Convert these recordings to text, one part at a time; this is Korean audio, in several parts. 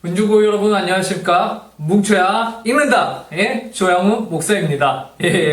은주고 여러분 안녕하십니까? 뭉쳐야 읽는다. 조양훈 목사입니다.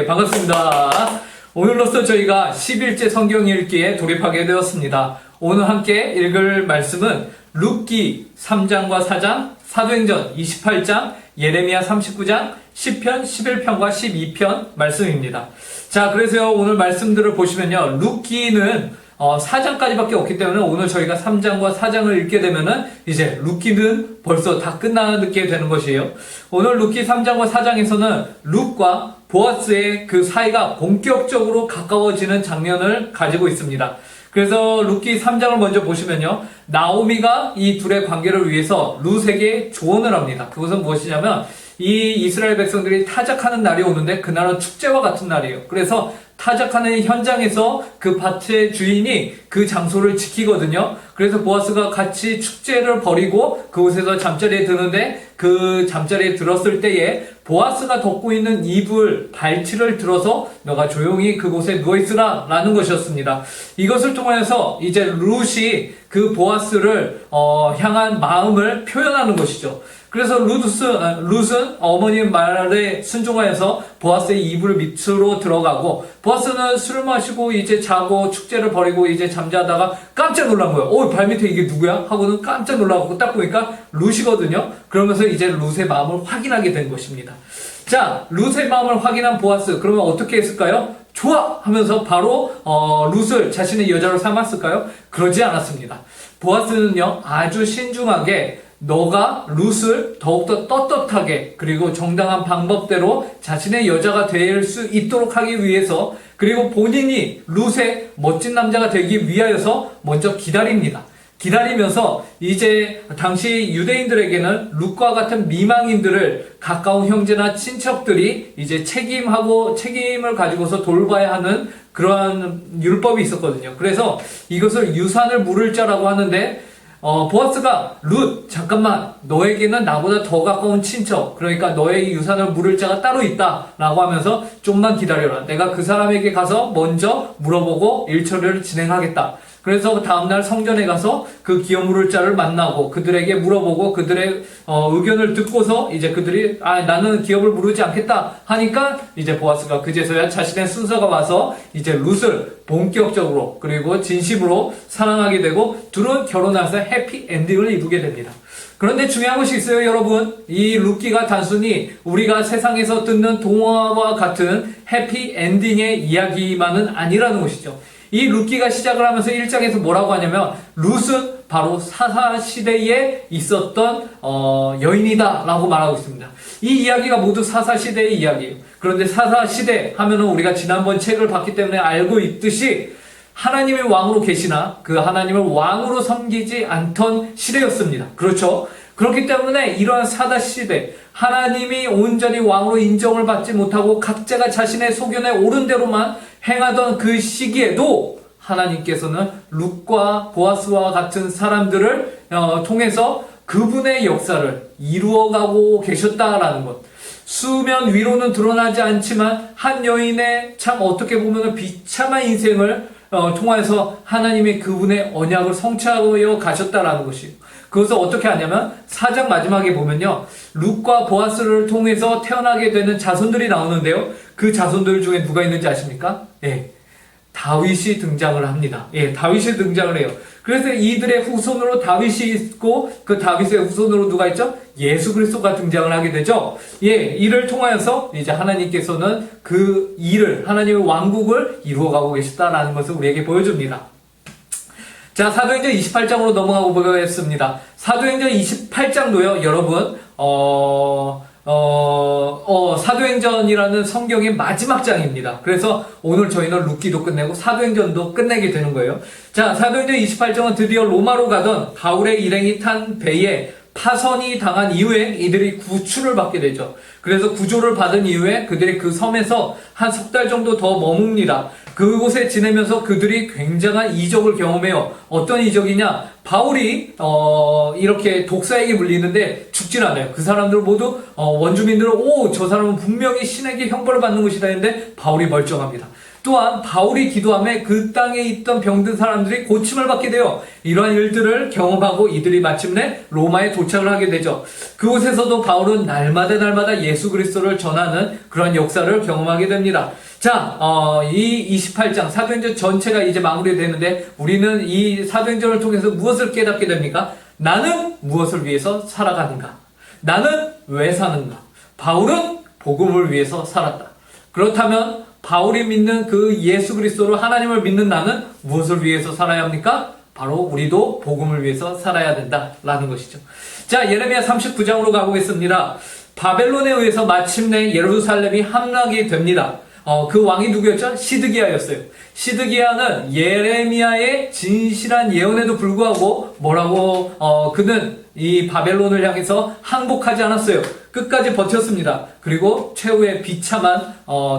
반갑습니다. 오늘로써 저희가 11째 성경 읽기에 돌입하게 되었습니다. 오늘 함께 읽을 말씀은 룻기 3장과 4장, 사도행전 28장, 예레미야 39장, 시편 11편과 12편 말씀입니다. 자, 그래서요 오늘 말씀들을 보시면요, 룻기는 4장까지밖에 없기 때문에 오늘 저희가 3장과 4장을 읽게 되면은 이제 룻기는 벌써 다 끝나게 되는 것이에요. 오늘 룻기 3장과 4장에서는 룻과 보아스의 그 사이가 본격적으로 가까워지는 장면을 가지고 있습니다. 그래서 룻기 3장을 먼저 보시면요, 나오미가 이 둘의 관계를 위해서 룻에게 조언을 합니다. 그것은 무엇이냐면 이 이스라엘 백성들이 타작하는 날이 오는데 그날은 축제와 같은 날이에요. 그래서 타작하는 현장에서 그 밭의 주인이 그 장소를 지키거든요. 그래서 보아스가 같이 축제를 벌이고 그곳에서 잠자리에 드는데, 그 잠자리에 들었을 때에 보아스가 덮고 있는 이불 발치를 들어서 너가 조용히 그곳에 누워있으라 라는 것이었습니다. 이것을 통해서 이제 룻이 그 보아스를 향한 마음을 표현하는 것이죠. 그래서 룻은 어머니의 말에 순종하여서 보아스의 이불 밑으로 들어가고, 보아스는 술을 마시고 이제 자고 축제를 벌이고 이제 잠자다가 깜짝 놀란 거예요. 발밑에 이게 누구야? 하고는 깜짝 놀라고 딱 보니까 룻이거든요. 그러면서 이제 룻의 마음을 확인하게 된 것입니다. 자, 룻의 마음을 확인한 보아스, 그러면 어떻게 했을까요? 좋아! 하면서 바로 룻을 자신의 여자로 삼았을까요? 그러지 않았습니다. 보아스는요, 아주 신중하게 너가 룻을 더욱더 떳떳하게 그리고 정당한 방법대로 자신의 여자가 될 수 있도록 하기 위해서, 그리고 본인이 룻의 멋진 남자가 되기 위하여서 먼저 기다립니다. 기다리면서 이제 당시 유대인들에게는 룻과 같은 미망인들을 가까운 형제나 친척들이 이제 책임을 가지고서 돌봐야 하는 그러한 율법이 있었거든요. 그래서 이것을 유산을 물을 자라고 하는데, 보아스가 룻, 잠깐만, 너에게는 나보다 더 가까운 친척, 그러니까 너의 유산을 물을 자가 따로 있다 라고 하면서 좀만 기다려라, 내가 그 사람에게 가서 먼저 물어보고 일처리를 진행하겠다. 그래서 다음날 성전에 가서 그 기업 물을 자를 만나고 그들에게 물어보고 그들의 의견을 듣고서 이제 그들이 나는 기업을 물르지 않겠다 하니까 이제 보아스가 그제서야 자신의 순서가 와서 이제 룻을 본격적으로 그리고 진심으로 사랑하게 되고 둘은 결혼해서 해피 엔딩을 이루게 됩니다. 그런데 중요한 것이 있어요, 여러분. 이 룻기가 단순히 우리가 세상에서 듣는 동화와 같은 해피 엔딩의 이야기만은 아니라는 것이죠. 이 룻기가 시작을 하면서 1장에서 뭐라고 하냐면, 룻은 바로 사사시대에 있었던 여인이다 라고 말하고 있습니다. 이 이야기가 모두 사사시대의 이야기예요. 그런데 사사시대 하면은 우리가 지난번 책을 봤기 때문에 알고 있듯이 하나님의 왕으로 계시나 그 하나님을 왕으로 섬기지 않던 시대였습니다. 그렇죠? 그렇기 때문에 이러한 사사시대, 하나님이 온전히 왕으로 인정을 받지 못하고 각자가 자신의 소견에 옳은 대로만 행하던 그 시기에도 하나님께서는 룻과 보아스와 같은 사람들을 통해서 그분의 역사를 이루어가고 계셨다라는 것. 수면 위로는 드러나지 않지만 한 여인의 참 어떻게 보면 비참한 인생을 통해서 하나님의 그분의 언약을 성취하여 가셨다라는 것이에요. 그것을 어떻게 하냐면 4장 마지막에 보면요, 룻과 보아스를 통해서 태어나게 되는 자손들이 나오는데요, 그 자손들 중에 누가 있는지 아십니까? 다윗이 등장을 합니다. 다윗이 등장을 해요. 그래서 이들의 후손으로 다윗이 있고 그 다윗의 후손으로 누가 있죠? 예수 그리스도가 등장을 하게 되죠. 이를 통하여서 이제 하나님께서는 그 일을, 하나님의 왕국을 이루어가고 계시다라는 것을 우리에게 보여줍니다. 자, 사도행전 28장으로 넘어가 보겠습니다. 사도행전 28장도요, 여러분, 사도행전이라는 성경의 마지막 장입니다. 그래서 오늘 저희는 룻기도 끝내고 사도행전도 끝내게 되는 거예요. 자, 사도행전 28장은 드디어 로마로 가던 바울의 일행이 탄 배에 파선이 당한 이후에 이들이 구출을 받게 되죠. 그래서 구조를 받은 이후에 그들이 그 섬에서 한 석 달 정도 더 머뭅니다. 그곳에 지내면서 그들이 굉장한 이적을 경험해요. 어떤 이적이냐? 바울이 이렇게 독사에게 물리는데 죽진 않아요. 그 사람들 모두 원주민들은 저 사람은 분명히 신에게 형벌을 받는 것이다 했는데 바울이 멀쩡합니다. 또한 바울이 기도함에 그 땅에 있던 병든 사람들이 고침을 받게 되어 이러한 일들을 경험하고 이들이 마침내 로마에 도착을 하게 되죠. 그곳에서도 바울은 날마다 예수 그리스도를 전하는 그런 역사를 경험하게 됩니다. 자, 이 28장 사도행전 전체가 이제 마무리되는데 우리는 이 사도행전을 통해서 무엇을 깨닫게 됩니까? 나는 무엇을 위해서 살아가는가? 나는 왜 사는가? 바울은 복음을 위해서 살았다. 그렇다면 바울이 믿는 그 예수 그리스도로 하나님을 믿는 나는 무엇을 위해서 살아야 합니까? 바로 우리도 복음을 위해서 살아야 된다라는 것이죠. 자, 예레미야 39장으로 가보겠습니다. 바벨론에 의해서 마침내 예루살렘이 함락이 됩니다. 그 왕이 누구였죠? 시드기야였어요. 시드기야는 예레미야의 진실한 예언에도 불구하고 그는 이 바벨론을 향해서 항복하지 않았어요. 끝까지 버텼습니다. 그리고 최후의 비참한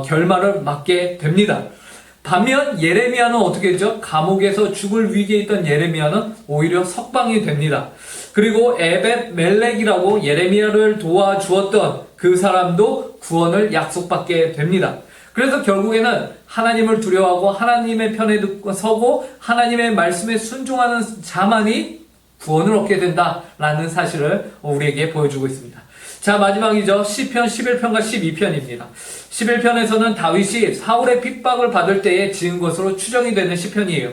결말을 맞게 됩니다. 반면 예레미야는 어떻게 했죠? 감옥에서 죽을 위기에 있던 예레미야는 오히려 석방이 됩니다. 그리고 에벳 멜렉이라고 예레미야를 도와주었던 그 사람도 구원을 약속받게 됩니다. 그래서 결국에는 하나님을 두려워하고 하나님의 편에 서고 하나님의 말씀에 순종하는 자만이 구원을 얻게 된다라는 사실을 우리에게 보여주고 있습니다. 자, 마지막이죠. 시편 11편과 12편입니다. 11편에서는 다윗이 사울의 핍박을 받을 때에 지은 것으로 추정이 되는 시편이에요.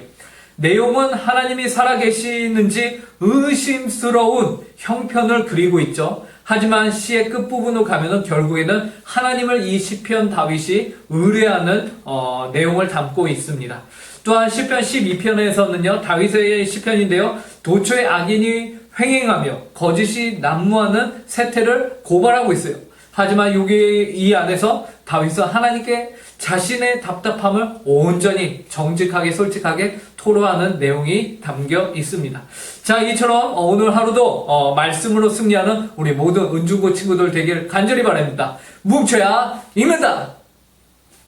내용은 하나님이 살아계시는지 의심스러운 형편을 그리고 있죠. 하지만 시의 끝부분으로 가면은 결국에는 하나님을 이 시편 다윗이 의뢰하는 내용을 담고 있습니다. 또한 시편 12편에서는요, 다윗의 시편인데요, 도처의 악인이 횡행하며 거짓이 난무하는 세태를 고발하고 있어요. 하지만 이 안에서 다윗은 하나님께 자신의 답답함을 온전히 정직하게 솔직하게 토로하는 내용이 담겨 있습니다. 자, 이처럼 오늘 하루도 말씀으로 승리하는 우리 모든 은중고 친구들 되길 간절히 바랍니다. 뭉쳐야 읽는다.